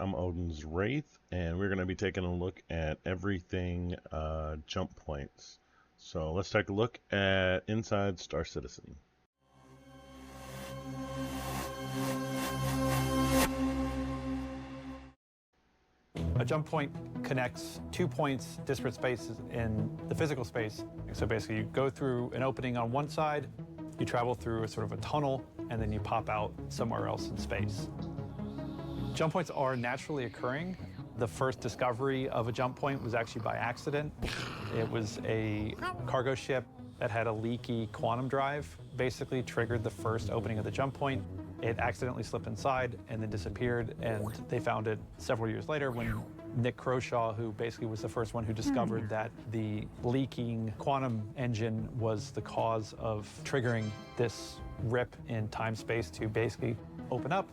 I'm Odin's Wraith, and we're going to be taking a look at everything jump points. So let's take a look at Inside Star Citizen. A jump point connects 2 points, disparate spaces in the physical space. So basically you go through an opening on one side, you travel through a sort of a tunnel, and then you pop out somewhere else in space. Jump points are naturally occurring. The first discovery of a jump point was actually by accident. It was a cargo ship that had a leaky quantum drive, basically triggered the first opening of the jump point. It accidentally slipped inside and then disappeared, and they found it several years later when Nick Croshaw, who basically was the first one who discovered that the leaking quantum engine was the cause of triggering this rip in time-space to basically open up.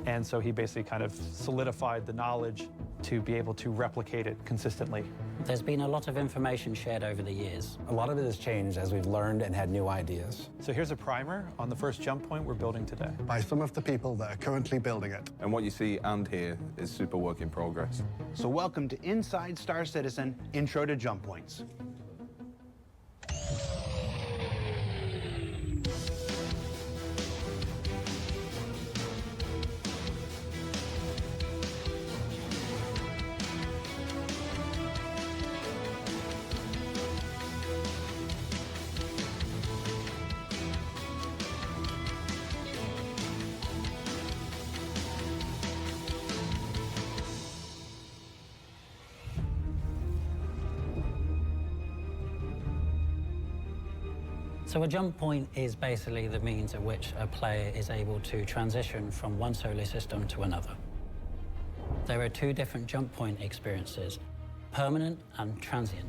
And so he basically kind of solidified the knowledge to be able to replicate it consistently. There's been a lot of information shared over the years. A lot of it has changed as we've learned and had new ideas. So here's a primer on the first jump point we're building today. By some of the people that are currently building it. And what you see and hear is super work in progress. So welcome to Inside Star Citizen, Intro to Jump Points. So a jump point is basically the means at which a player is able to transition from one solar system to another. There are two different jump point experiences, permanent and transient.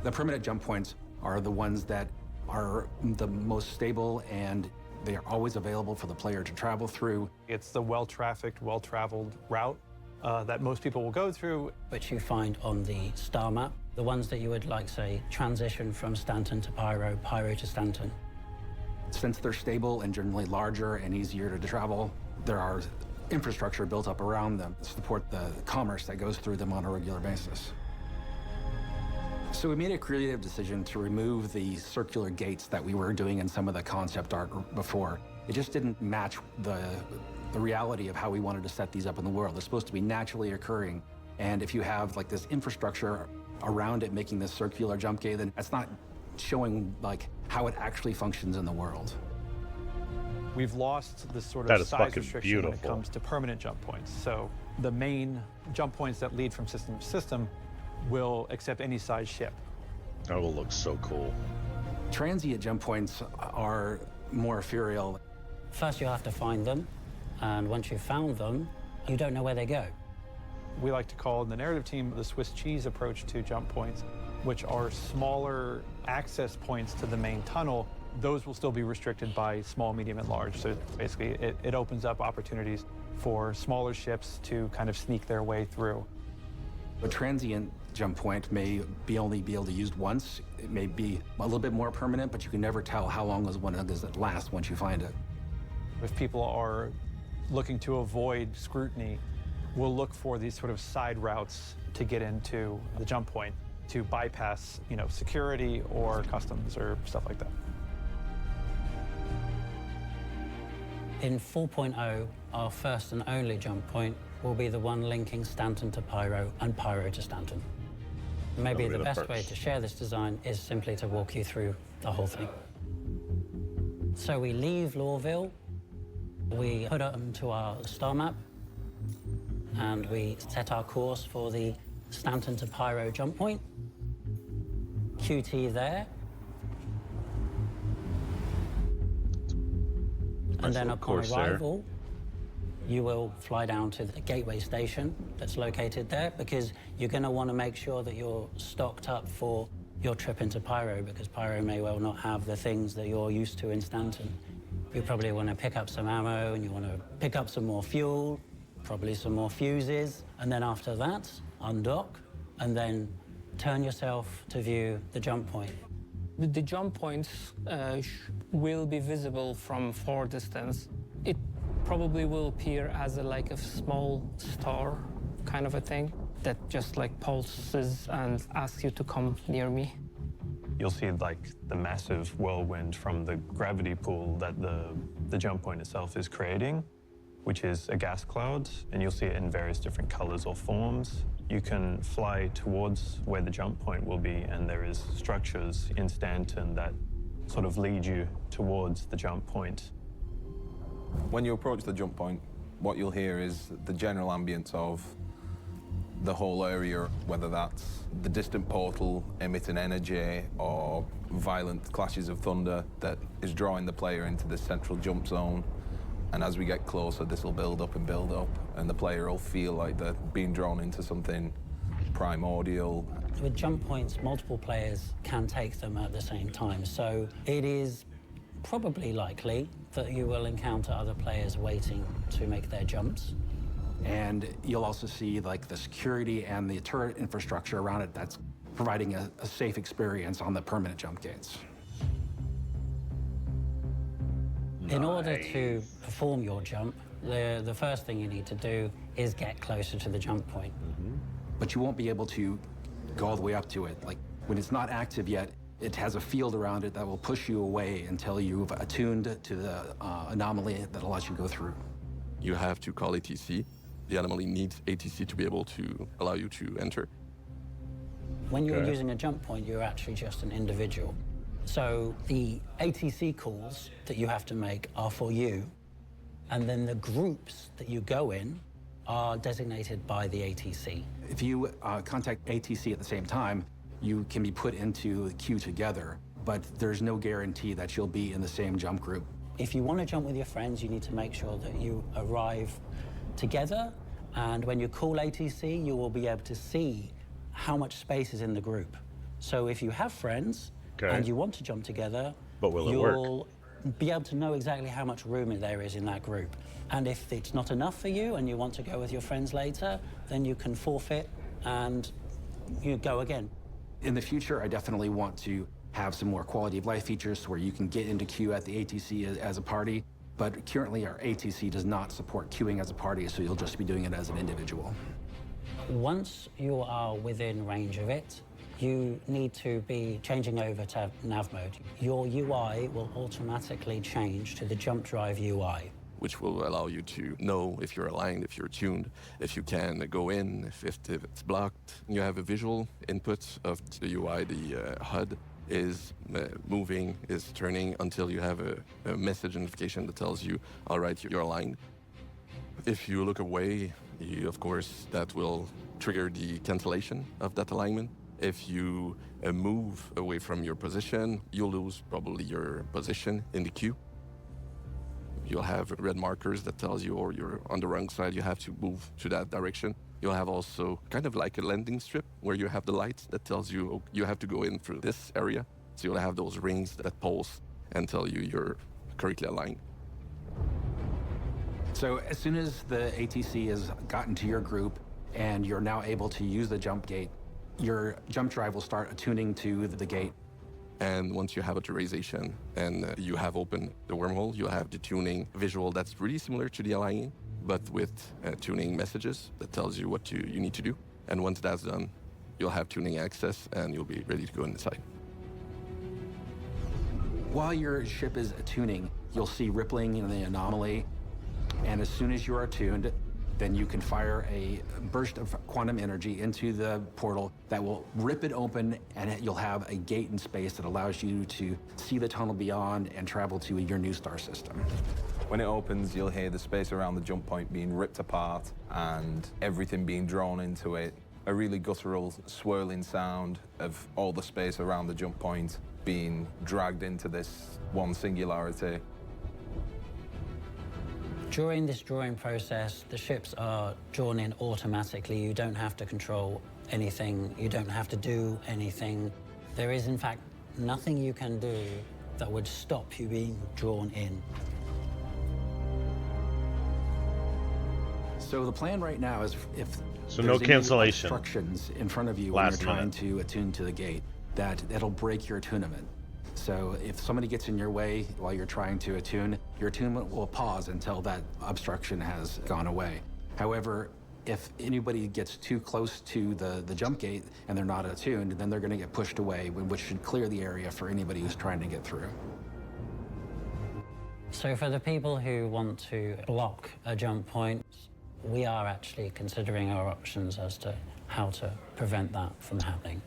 The permanent jump points are the ones that are the most stable, and they are always available for the player to travel through. It's the well-trafficked, well-traveled route that most people will go through. Which you find on the star map. The ones that you would like, say, transition from Stanton to Pyro, Pyro to Stanton. Since they're stable and generally larger and easier to travel, there are infrastructure built up around them to support the commerce that goes through them on a regular basis. So we made a creative decision to remove the circular gates that we were doing in some of the concept art before. It just didn't match the reality of how we wanted to set these up in the world. They're supposed to be naturally occurring. And if you have like this infrastructure around it making this circular jump gate, then that's not showing like how it actually functions in the world. We've lost this sort of size restriction beautiful. when it comes to permanent jump points. So the main jump points that lead from system to system will accept any size ship. That will look so cool. Transient jump points are more ethereal. First you have to find them, and once you've found them, you don't know where they go. We like to call in the narrative team the Swiss cheese approach to jump points, which are smaller access points to the main tunnel. Those will still be restricted by small, medium, and large. So basically, it opens up opportunities for smaller ships to kind of sneak their way through. A transient jump point may only be able to be used once. It may be a little bit more permanent, but you can never tell how long does it last once you find it. If people are looking to avoid scrutiny, we'll look for these sort of side routes to get into the jump point to bypass, security or customs or stuff like that. In 4.0, our first and only jump point will be the one linking Stanton to Pyro and Pyro to Stanton. Maybe the best way to share this design is simply to walk you through the whole thing. So we leave Lorville, we put it onto our star map, and we set our course for the Stanton to Pyro jump point. QT there. And then upon arrival, you will fly down to the gateway station that's located there, because you're going to want to make sure that you're stocked up for your trip into Pyro, because Pyro may well not have the things that you're used to in Stanton. You probably want to pick up some ammo, and you want to pick up some more fuel, probably some more fuses, and then after that, undock, and then turn yourself to view the jump point. The jump points will be visible from far distance. It probably will appear as like a small star kind of a thing that just like pulses and asks you to come near me. You'll see like the massive whirlwind from the gravity pool that the jump point itself is creating, which is a gas cloud, and you'll see it in various different colors or forms. You can fly towards where the jump point will be, and there is structures in Stanton that sort of lead you towards the jump point. When you approach the jump point, what you'll hear is the general ambience of the whole area, whether that's the distant portal emitting energy or violent clashes of thunder that is drawing the player into the central jump zone. And as we get closer, this will build up, and the player will feel like they're being drawn into something primordial. With jump points, multiple players can take them at the same time, so it is probably likely that you will encounter other players waiting to make their jumps. And you'll also see like the security and the turret infrastructure around it that's providing a safe experience on the permanent jump gates. In order to perform your jump, the first thing you need to do is get closer to the jump point. But you won't be able to go all the way up to it. Like when it's not active yet, it has a field around it that will push you away until you've attuned to the anomaly that allows you to go through. You have to call ATC. The anomaly needs ATC to be able to allow you to enter. When you're using a jump point, you're actually just an individual. So the ATC calls that you have to make are for you, and then the groups that you go in are designated by the ATC. If you contact ATC at the same time, you can be put into the queue together, but there's no guarantee that you'll be in the same jump group. If you want to jump with your friends, you need to make sure that you arrive together, and when you call ATC, you will be able to see how much space is in the group. So if you have friends and you want to jump together, but will it you'll be able to know exactly how much room there is in that group. And if it's not enough for you and you want to go with your friends later, then you can forfeit and you go again. In the future, I definitely want to have some more quality of life features where you can get into queue at the ATC as a party. But currently, our ATC does not support queuing as a party, so you'll just be doing it as an individual. Once you are within range of it, you need to be changing over to nav mode. Your UI will automatically change to the jump drive UI, which will allow you to know if you're aligned, if you're tuned, if you can go in, if it's blocked. You have a visual input of the UI, the HUD is moving, is turning until you have a message notification that tells you, all right, you're aligned. If you look away, of course, that will trigger the cancellation of that alignment. If you move away from your position, you'll lose probably your position in the queue. You'll have red markers that tells you, or you're on the wrong side, you have to move to that direction. You'll have also kind of like a landing strip where you have the lights that tells you, oh, you have to go in through this area. So you'll have those rings that pulse and tell you you're correctly aligned. So as soon as the ATC has gotten to your group and you're now able to use the jump gate, your jump drive will start attuning to the gate. And once you have authorization and you have opened the wormhole, you'll have the tuning visual that's really similar to the aligning, but with tuning messages that tells you what you need to do. And once that's done, you'll have tuning access and you'll be ready to go inside. While your ship is attuning, you'll see rippling in the anomaly. And as soon as you are attuned, then you can fire a burst of quantum energy into the portal that will rip it open, and you'll have a gate in space that allows you to see the tunnel beyond and travel to your new star system. When it opens, you'll hear the space around the jump point being ripped apart and everything being drawn into it. A really guttural, swirling sound of all the space around the jump point being dragged into this one singularity. During this drawing process, the ships are drawn in automatically. You don't have to control anything. You don't have to do anything. There is, in fact, nothing you can do that would stop you being drawn in. So the plan right now is if so there's no cancellation obstructions in front of you when you're trying to attune to the gate, that'll break your attunement. So if somebody gets in your way while you're trying to attune, your attunement will pause until that obstruction has gone away. However, if anybody gets too close to the jump gate and they're not attuned, then they're going to get pushed away, which should clear the area for anybody who's trying to get through. So for the people who want to block a jump point, we are actually considering our options as to how to prevent that from happening.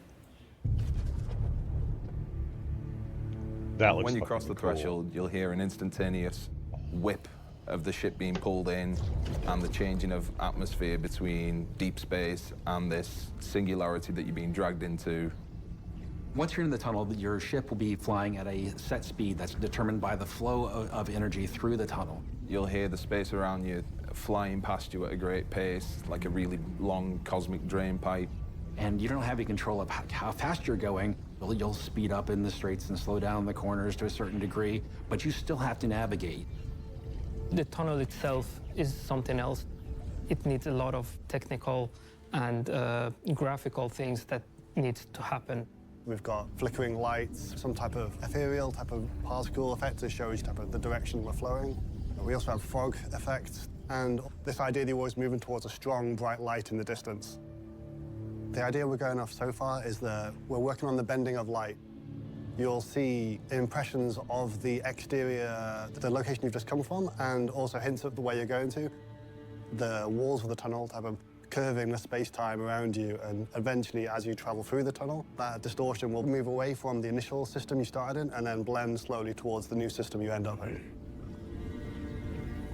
That looks when you cross the cool. threshold, you'll hear an instantaneous whip of the ship being pulled in and the changing of atmosphere between deep space and this singularity that you're being dragged into. Once you're in the tunnel, your ship will be flying at a set speed that's determined by the flow of energy through the tunnel. You'll hear the space around you flying past you at a great pace, like a really long cosmic drain pipe. And you don't have any control of how fast you're going. You'll speed up in the straights and slow down in the corners to a certain degree, but you still have to navigate. The tunnel itself is something else. It needs a lot of technical and graphical things that needs to happen. We've got flickering lights, some type of ethereal type of particle effect to show you type of the direction we're flowing. We also have fog effects, and this idea that you're always moving towards a strong, bright light in the distance. The idea we're going off so far is that we're working on the bending of light. You'll see impressions of the exterior, the location you've just come from, and also hints of the way you're going to. The walls of the tunnel type of curving the space-time around you, and eventually, as you travel through the tunnel, that distortion will move away from the initial system you started in and then blend slowly towards the new system you end up in.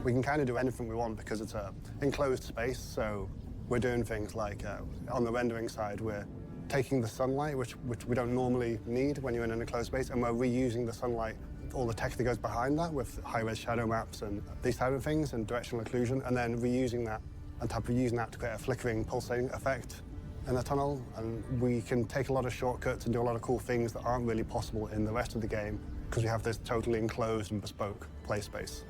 We can kind of do anything we want because it's an enclosed space, so we're doing things like, on the rendering side, we're taking the sunlight, which we don't normally need when you're in an enclosed space, and we're reusing the sunlight, all the tech that goes behind that with high-res shadow maps and these type of things and directional occlusion, and then reusing that and using that to create a flickering, pulsating effect in the tunnel. And we can take a lot of shortcuts and do a lot of cool things that aren't really possible in the rest of the game because we have this totally enclosed and bespoke play space.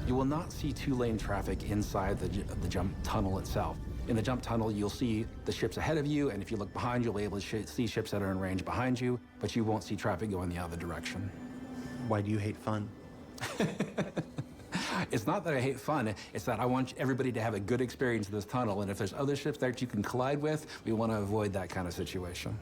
You will not see two-lane traffic inside the jump tunnel itself. In the jump tunnel, you'll see the ships ahead of you, and if you look behind, you'll be able to see ships that are in range behind you, but you won't see traffic going the other direction. Why do you hate fun? It's not that I hate fun, it's that I want everybody to have a good experience in this tunnel, and if there's other ships that you can collide with, we want to avoid that kind of situation.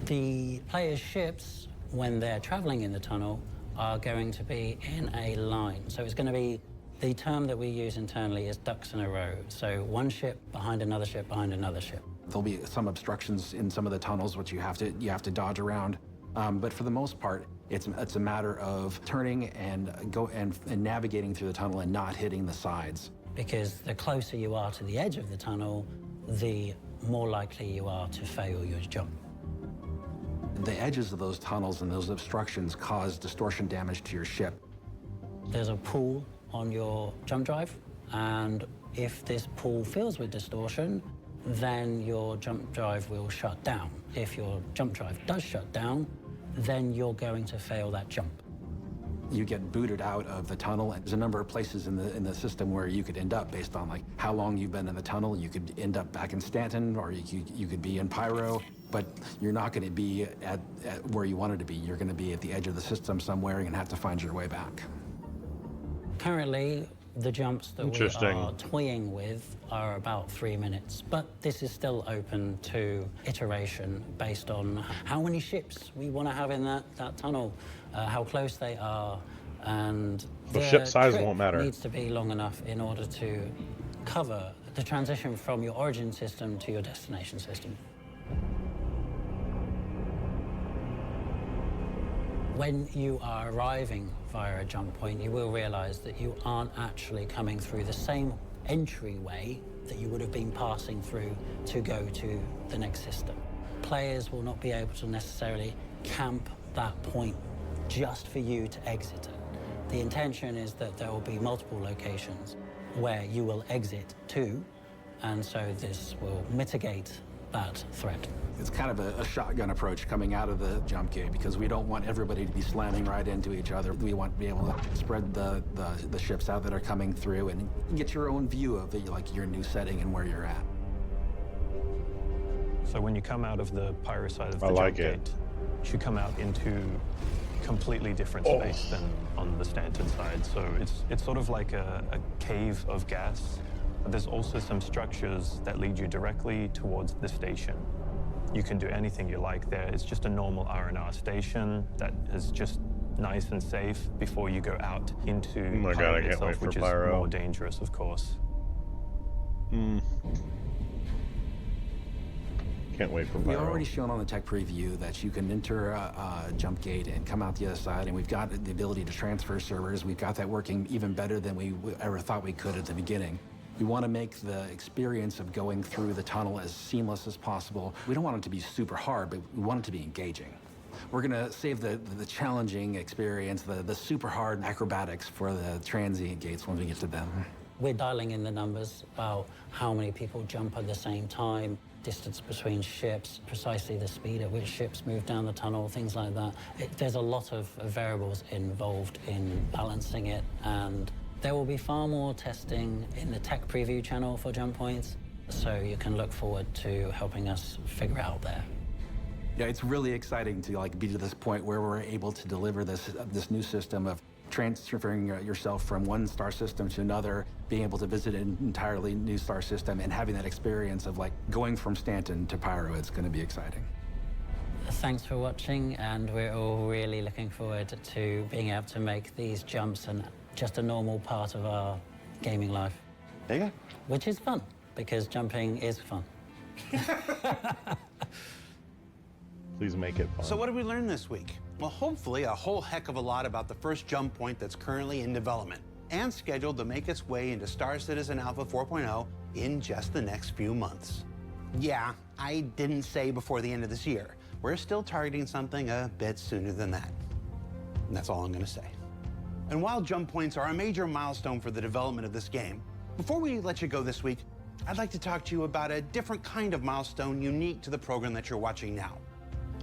The players' ships, when they're traveling in the tunnel, are going to be in a line. So it's going to be, the term that we use internally is ducks in a row. So one ship behind another ship behind another ship. There'll be some obstructions in some of the tunnels which you have to dodge around. But for the most part, it's a matter of turning and navigating through the tunnel and not hitting the sides. Because the closer you are to the edge of the tunnel, the more likely you are to fail your jump. The edges of those tunnels and those obstructions cause distortion damage to your ship. There's a pool on your jump drive, and if this pool fills with distortion, then your jump drive will shut down. If your jump drive does shut down, then you're going to fail that jump. You get booted out of the tunnel, and there's a number of places in the system where you could end up based on like how long you've been in the tunnel. You could end up back in Stanton, or you could be in Pyro, but you're not going to be at where you wanted to be. You're going to be at the edge of the system somewhere and have to find your way back. Currently, the jumps that we are toying with are about 3 minutes, but this is still open to iteration based on how many ships we want to have in that tunnel, how close they are, and the ship size trip won't matter. Needs to be long enough in order to cover the transition from your origin system to your destination system. When you are arriving via a jump point, you will realize that you aren't actually coming through the same entryway that you would have been passing through to go to the next system. Players will not be able to necessarily camp that point just for you to exit it. The intention is that there will be multiple locations where you will exit to, and so this will mitigate that threat. It's kind of a shotgun approach coming out of the jump gate because we don't want everybody to be slamming right into each other. We want to be able to spread the ships out that are coming through and get your own view of like your new setting and where you're at. So when you come out of the pyro side of the I like jump it. gate, you come out into completely different space than on the Stanton side. So it's sort of like a cave of gas. But there's also some structures that lead you directly towards the station. You can do anything you like there. It's just a normal R&R station that is just nice and safe before you go out into pyro itself, which is more dangerous, of course. Can't wait for We've pyro. already shown on the tech preview that you can enter a jump gate and come out the other side, and we've got the ability to transfer servers. We've got that working even better than we ever thought we could at the beginning. We want to make the experience of going through the tunnel as seamless as possible. We don't want it to be super hard, but we want it to be engaging. We're going to save the challenging experience, the super hard acrobatics for the transient gates when we get to them. We're dialing in the numbers about how many people jump at the same time, distance between ships, precisely the speed at which ships move down the tunnel, things like that. There's a lot of variables involved in balancing it, and there will be far more testing in the tech preview channel for jump points, so you can look forward to helping us figure out there. Yeah, it's really exciting to be to this point where we're able to deliver this new system of transferring yourself from one star system to another, being able to visit an entirely new star system, and having that experience of going from Stanton to Pyro. It's going to be exciting. Thanks for watching, and we're all really looking forward to being able to make these jumps and just a normal part of our gaming life. There you go. Which is fun, because jumping is fun. Please make it fun. So what did we learn this week? Well, hopefully a whole heck of a lot about the first jump point that's currently in development and scheduled to make its way into Star Citizen Alpha 4.0 in just the next few months. Yeah, I didn't say before the end of this year. We're still targeting something a bit sooner than that. And that's all I'm going to say. And while jump points are a major milestone for the development of this game, before we let you go this week, I'd like to talk to you about a different kind of milestone unique to the program that you're watching now.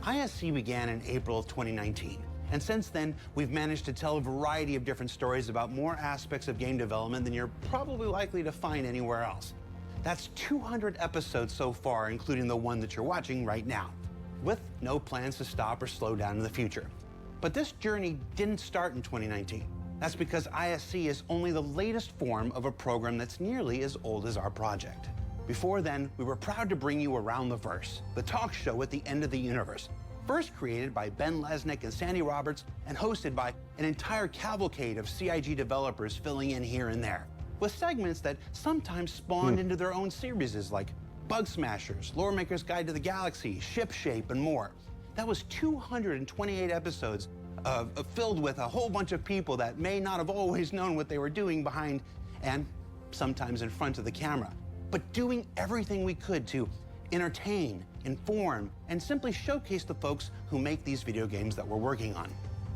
ISC began in April of 2019, and since then, we've managed to tell a variety of different stories about more aspects of game development than you're probably likely to find anywhere else. That's 200 episodes so far, including the one that you're watching right now, with no plans to stop or slow down in the future. But this journey didn't start in 2019. That's because ISC is only the latest form of a program that's nearly as old as our project. Before then, we were proud to bring you Around the Verse, the talk show at the end of the universe, first created by Ben Lesnick and Sandy Roberts and hosted by an entire cavalcade of CIG developers filling in here and there, with segments that sometimes spawned into their own series like Bug Smashers, Lore Maker's Guide to the Galaxy, Ship Shape, and more. That was 228 episodes filled with a whole bunch of people that may not have always known what they were doing behind and sometimes in front of the camera, but doing everything we could to entertain, inform, and simply showcase the folks who make these video games that we're working on.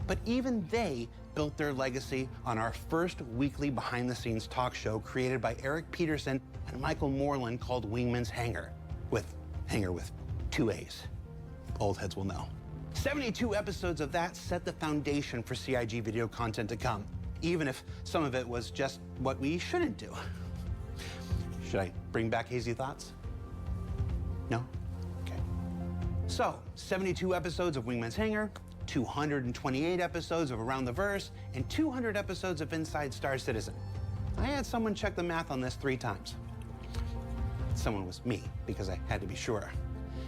But even they built their legacy on our first weekly behind-the-scenes talk show created by Eric Peterson and Michael Moreland called Wingman's Hangar, with Hangar with 2 A's. Old heads will know. 72 episodes of that set the foundation for CIG video content to come, even if some of it was just what we shouldn't do. Should I bring back hazy thoughts? No? Okay. So, 72 episodes of Wingman's Hangar, 228 episodes of Around the Verse, and 200 episodes of Inside Star Citizen. I had someone check the math on this 3 times. Someone was me, because I had to be sure.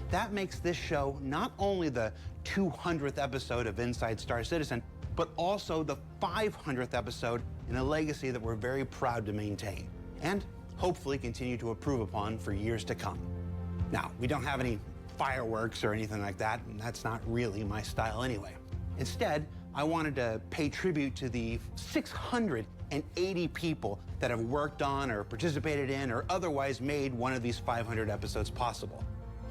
That makes this show not only the 200th episode of Inside Star Citizen, but also the 500th episode in a legacy that we're very proud to maintain, and hopefully continue to improve upon for years to come. Now, we don't have any fireworks or anything like that, and that's not really my style anyway. Instead, I wanted to pay tribute to the 680 people that have worked on or participated in or otherwise made one of these 500 episodes possible.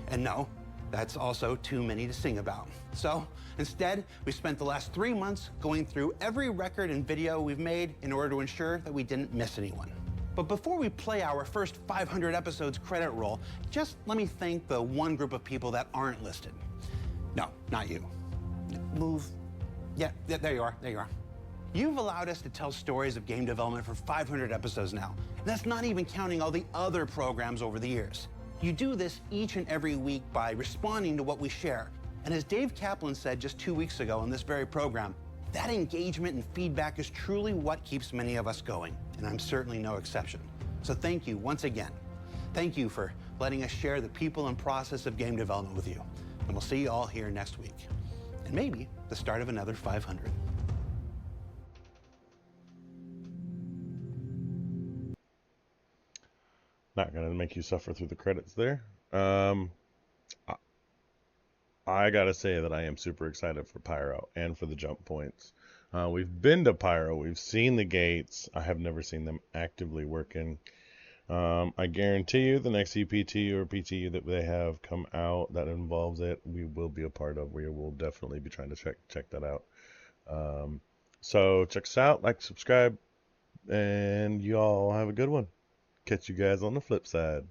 And no, that's also too many to sing about. So instead, we spent the last 3 months going through every record and video we've made in order to ensure that we didn't miss anyone. But before we play our first 500 episodes credit roll, just let me thank the one group of people that aren't listed. No, not you. Move. Yeah, there you are, there you are. You've allowed us to tell stories of game development for 500 episodes now. And that's not even counting all the other programs over the years. You do this each and every week by responding to what we share. And as Dave Kaplan said just 2 weeks ago on this very program, that engagement and feedback is truly what keeps many of us going, and I'm certainly no exception. So thank you once again. Thank you for letting us share the people and process of game development with you. And we'll see you all here next week. And maybe the start of another 500. Not going to make you suffer through the credits there. I got to say that I am super excited for Pyro and for the jump points. We've been to Pyro. We've seen the gates. I have never seen them actively working. I guarantee you the next EPT or PTU that they have come out that involves it, we will be a part of. We will definitely be trying to check that out. So check us out, like, subscribe, and you all have a good one. Catch you guys on the flip side.